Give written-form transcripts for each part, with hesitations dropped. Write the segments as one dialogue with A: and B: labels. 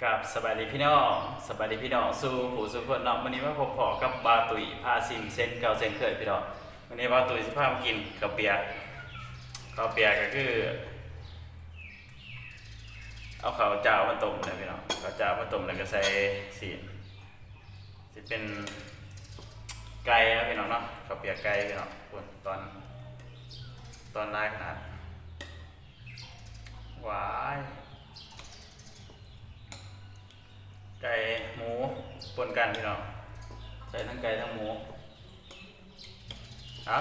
A: กับสบายดีพี่น้องสบายดีพี่น้องสู้ผู้สู้คนเนาะวันนี้มาพบพอกับบาตุยพาซิมเส้นเก่าเส้นเคยพี่น้องวันนี้บาตุยสิพามากินข้าวเปียกก็คือเอาข้าวเจ้ามาต้มนะพี่น้องข้าวเจ้ามาต้มแล้วก็ใส่สีสิเป็นไก่นะพี่น้องเนาะข้าวเปียกไก่พี่น้องคนตอนแรกขนาดหวายไก่หมูปนกันพี่น้องใส่ทั้งไก่ทั้งหมู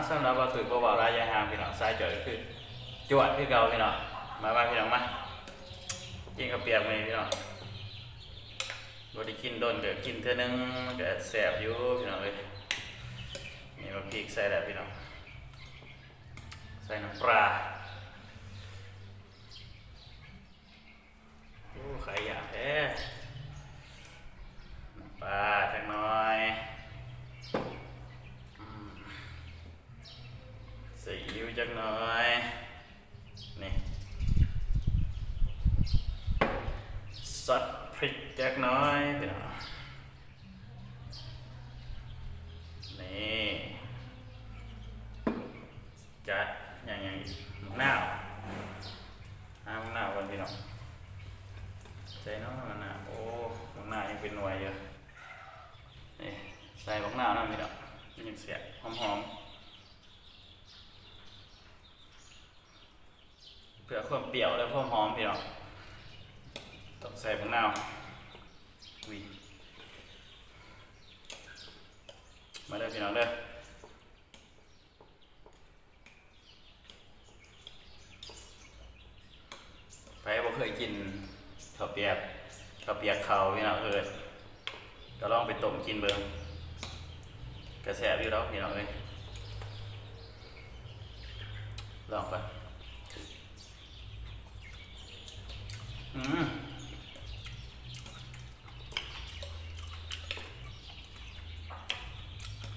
A: สำหรับวัตถุประกอบรายยางพี่น้องสายจ่อยก็คือจวดที่เก่าพี่น้องมาพี่น้องมากินข้าวเปียกมื้อนี้พี่น้องบ่ได้กินโดนก็กินเทื่อนึงมันก็แซ่บอยู่พี่น้องเอ้ยนี่ว่าพริกใส่แล้วพี่น้องใส่น้ำปลาโอ้ไข่ยาแท้ปลาจักหน่อยซีอิ๊วจักหน่อยนี่ซอสพริกจักหน่อยพี่น้องนี่จัดอย่างอีกมะนาวมะนาวกันพี่น้องใส่น้ำมะนาวโอ้มะนาวยังเป็นหน่วยอยู่นี่ใส่มะนาวนะพี่น้องยังเสียหอมเพื่อความเปรี้ยวและความหอมพี่น้องต้องใส่มะนาวมาเด้อพี่น้องเด้อใครบ่เคยกินข้าวเปียกเขาพี่น้องก็ลองไปต้มกินเบิ่งกระแสอยู่แล้วพี่น้องเอ้ยลองไป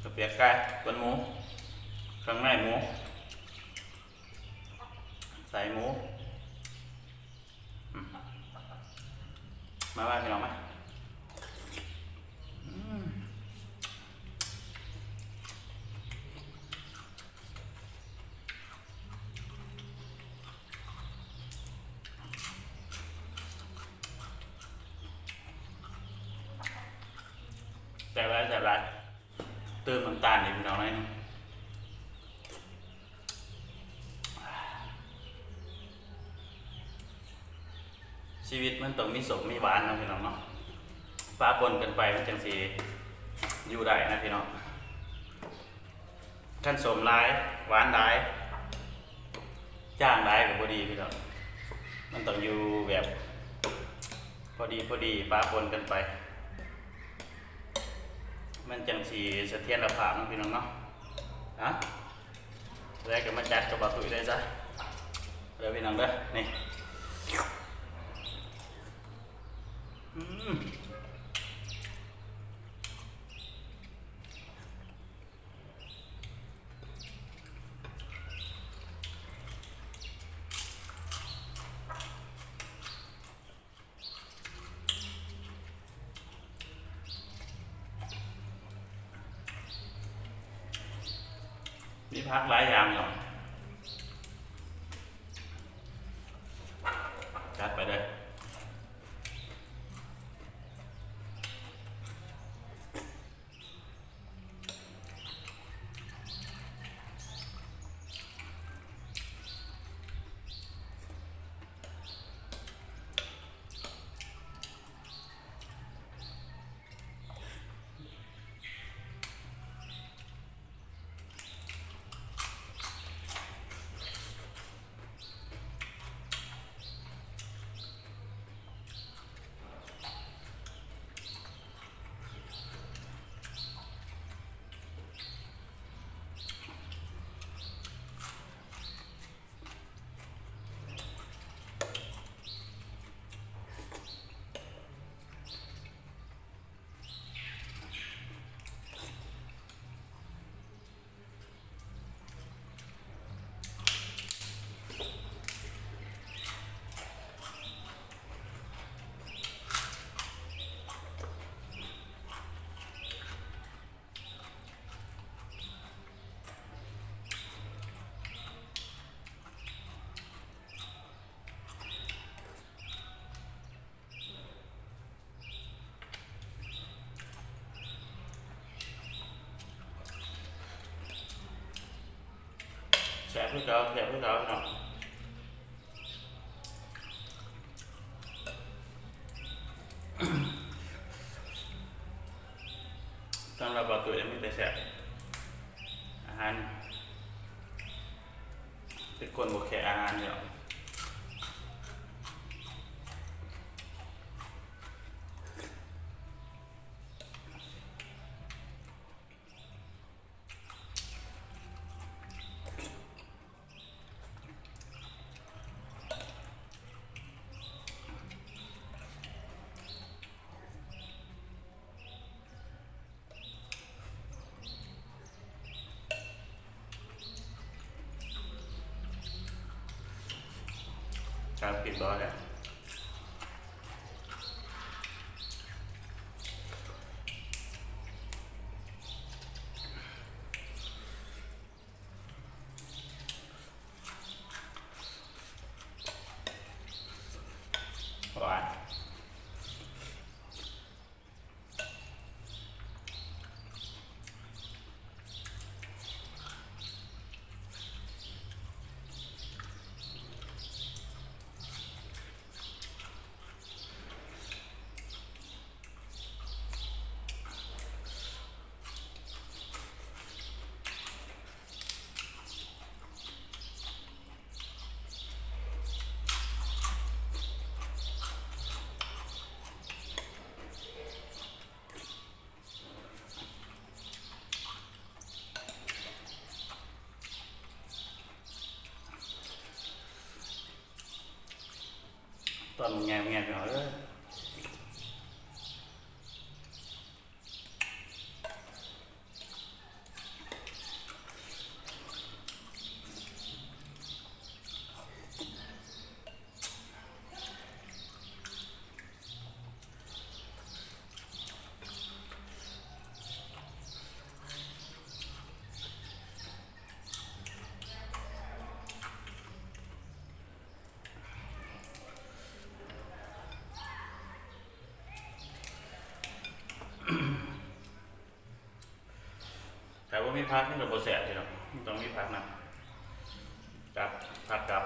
A: ข้าวเปียกไก่บนหมูข้างในหมูใส่หมูมาพี่น้องมาแซ่บไรเติมน้ำตาลอีกพี่น้องหน่อยนึงชีวิตมันต้องมีสุขมีหวานนะพี่น้องเนาะปะปนกันไปมันจังสีอยู่ได้นะพี่น้องขั้นสมร้ายหวานร้ายจ้างร้ายกับพอดีพี่น้องมันต้องอยู่แบบพอดีปะปนกันไปมันจังสีเสถียรภาพนะพี่น้องเนาะแล้วก็มาจัดกับบะตุ๋ยได้จ้ะเดี๋ยวพี่น้องเด้อนี่มีพักหลายอย่างอยู่จัดไปเลย เก่าแซ่บคือเก่าพี่น้องสำหรับบ่ตุ๋ยมีแต่แซ่บอาหารเป็นคนบ่แค่อาหารพี่น้องการปิดร้อนเนี่ยหวานตอนแง่ๆหน่อยเลยแต่ว่ามีพักนี่กับโบแสบพี่น้องต้องมีพักนะกับพักกับ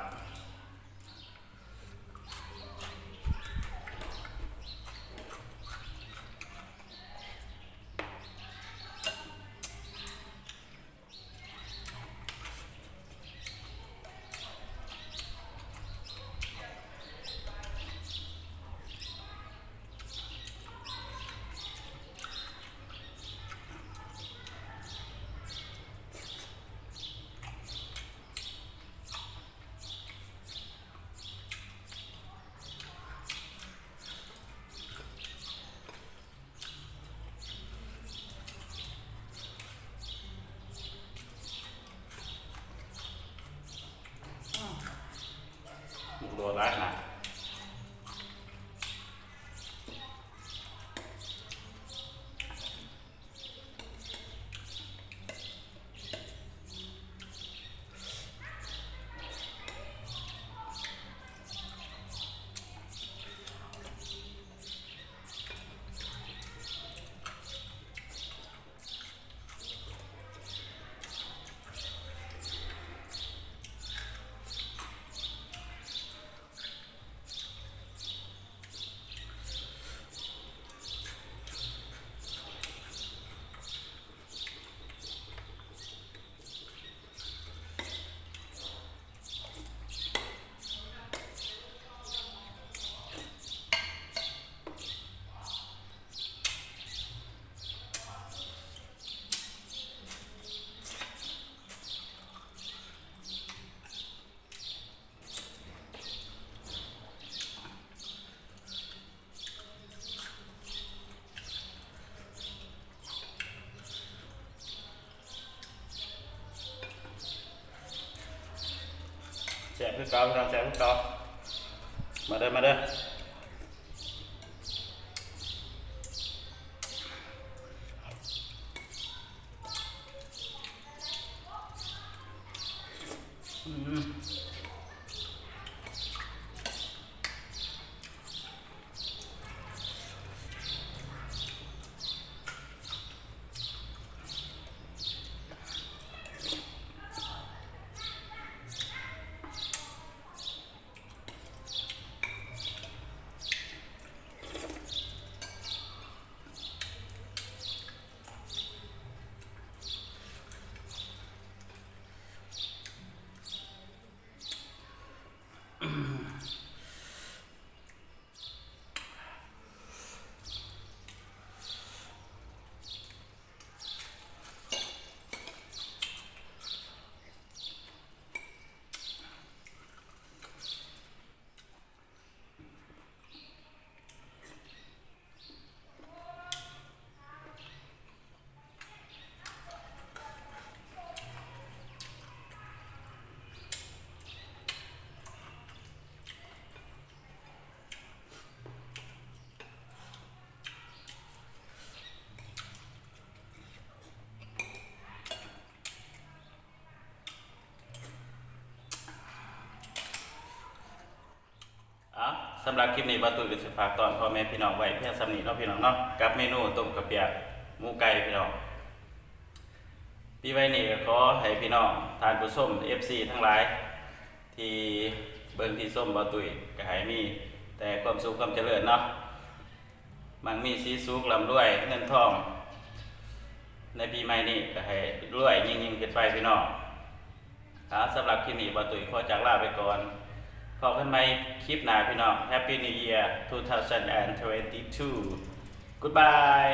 A: โดนร้ายนะแสบคือเก่าพี่น้องแสบคือเก่ามาเด้อมาเด้อ สำหรับคลิปนี้บ่าวตุ้ยก็สิฝากตอนพ่อแม่พี่น้องไว้เพียงสำนี้เนาะพี่น้องเนาะกับเมนูต้มกระเปียกหมูไก่พี่น้องปีใหม่นี้ก็ขอให้พี่น้องทานผู้ชม FC ทั้งหลายที่เบิ่งที่ส้มบ่าวตุ้ยก็ให้มีแต่ความสุขความเจริญเนาะมันมีสีสุขร่ำรวยเงินทองในปีใหม่นี้ก็ให้รวยยิ่งขึ้นไปพี่น้องครับสำหรับคลิปนี้บ่าวตุ้ยขอจากลาไปก่อนพบกันใหม่คลิปหน้าพี่น้อง Happy New Year 2022 Goodbye